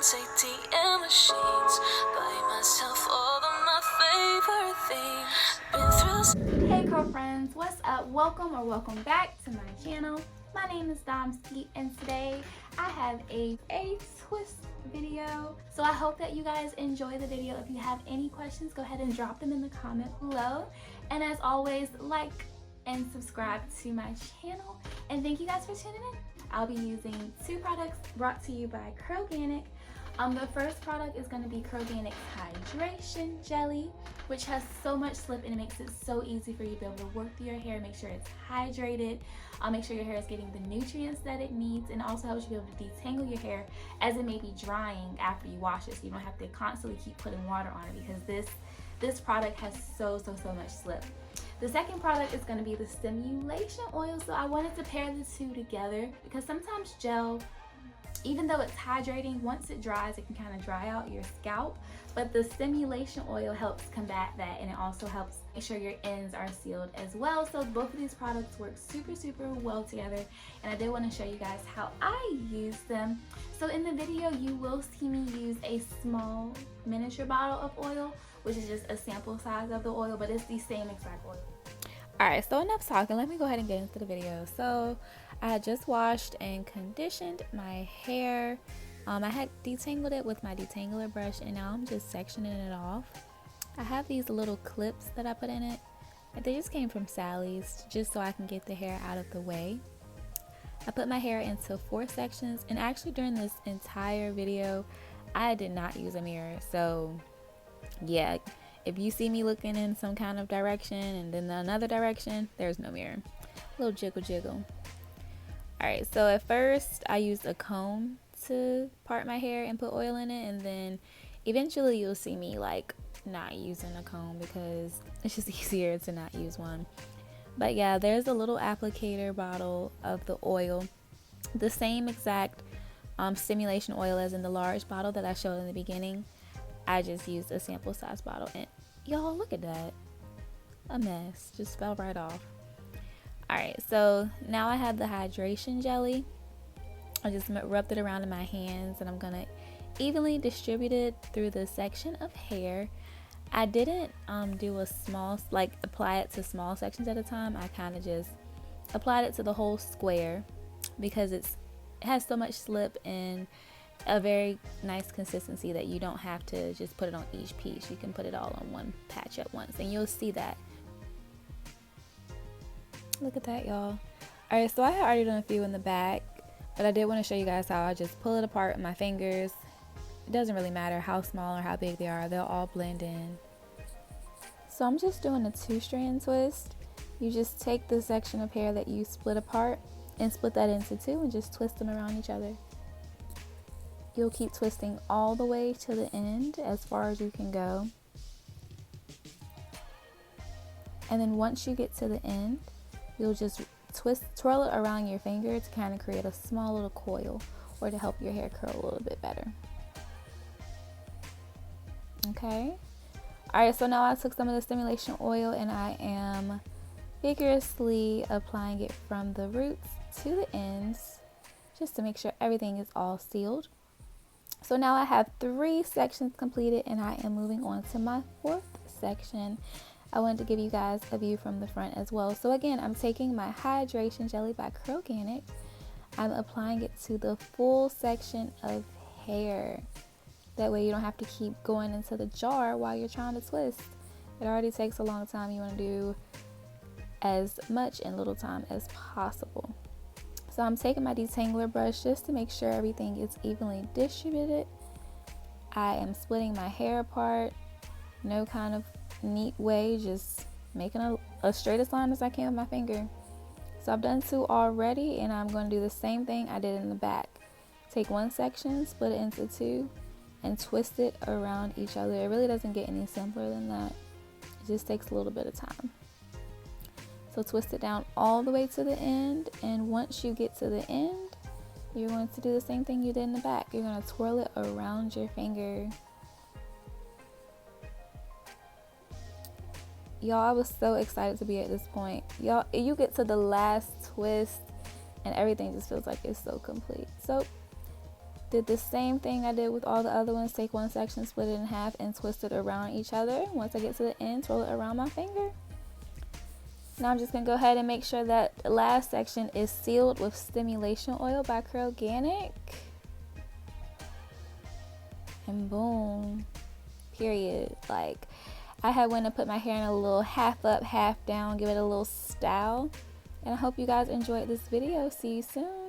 phones, ATM machines. Buy myself all of my favorite things. Hey girlfriends, what's up? Welcome back to my channel. My name is Domski, and today I have a twist video. So I hope that you guys enjoy the video. If you have any questions, go ahead and drop them in the comment below. And as always, like and subscribe to my channel. And thank you guys for tuning in. I'll be using two products brought to you by Kurlganic. The first product is going to be Kurlganic's Hydration Jelly, which has so much slip and it makes it so easy for you to be able to work through your hair, make sure it's hydrated, make sure your hair is getting the nutrients that it needs, and also helps you be able to detangle your hair as it may be drying after you wash it, so you don't have to constantly keep putting water on it, because this product has so much slip. The second product is going to be the stimulation oil. So I wanted to pair the two together because sometimes gel, even though it's hydrating, once it dries, it can kind of dry out your scalp. But the stimulation oil helps combat that, and it also helps make sure your ends are sealed as well. So both of these products work super well together, and I did want to show you guys how I use them. So in the video, you will see me use a small miniature bottle of oil, which is just a sample size of the oil, but it's the same exact oil. Alright, so enough talking, let me go ahead and get into the video. So I had just washed and conditioned my hair. I had detangled it with my detangler brush, and now I'm just sectioning it off. I have these little clips that I put in it. They just came from Sally's, just so I can get the hair out of the way. I put my hair into 4 sections, and actually during this entire video, I did not use a mirror. So yeah, if you see me looking in some kind of direction and then another direction, there's no mirror. A little jiggle. Alright, so at first I used a comb to part my hair and put oil in it, and then eventually you'll see me like not using a comb because it's just easier to not use one. But yeah, there's a little applicator bottle of the oil, the same exact stimulation oil as in the large bottle that I showed in the beginning. I just used a sample size bottle, and y'all, look at that, a mess, just fell right off. Alright, so now I have the hydration jelly. I just rubbed it around in my hands, and I'm gonna evenly distribute it through the section of hair. I didn't do a small, like apply it to small sections at a time. I kind of just applied it to the whole square because it has so much slip and a very nice consistency that you don't have to just put it on each piece. You can put it all on one patch at once, and you'll see that. Look at that, y'all. Alright, so I had already done a few in the back, but I did want to show you guys how I just pull it apart with my fingers. It doesn't really matter how small or how big they are, they'll all blend in. So I'm just doing a 2-strand twist. You just take the section of hair that you split apart and split that into 2 and just twist them around each other. You'll keep twisting all the way to the end as far as you can go. And then once you get to the end, you'll just twirl it around your finger to kind of create a small little coil, or to help your hair curl a little bit better. Okay. Alright, so now I took some of the stimulation oil and I am vigorously applying it from the roots to the ends, just to make sure everything is all sealed. So now I have 3 sections completed, and I am moving on to my 4th section. I wanted to give you guys a view from the front as well. So again, I'm taking my hydration jelly by Kurlganic. I'm applying it to the full section of hair. That way you don't have to keep going into the jar while you're trying to twist. It already takes a long time. You want to do as much in little time as possible. So I'm taking my detangler brush just to make sure everything is evenly distributed. I am splitting my hair apart, no kind of neat way, just making a straightest line as I can with my finger. So I've done 2 already, and I'm going to do the same thing I did in the back. Take one section, split it into 2, and twist it around each other. It really doesn't get any simpler than that. It just takes a little bit of time. So twist it down all the way to the end, and once you get to the end, you're going to do the same thing you did in the back. You're going to twirl it around your finger. Y'all, I was so excited to be at this point. Y'all, you get to the last twist and everything just feels like it's so complete. So Did the same thing I did with all the other ones. Take one section, split it in half, and twist it around each other. Once I get to the end, roll it around my finger. Now I'm just going to go ahead and make sure that the last section is sealed with stimulation oil by Kurlganic. And boom. Period. Like, I had went and put my hair in a little half up, half down, give it a little style. And I hope you guys enjoyed this video. See you soon.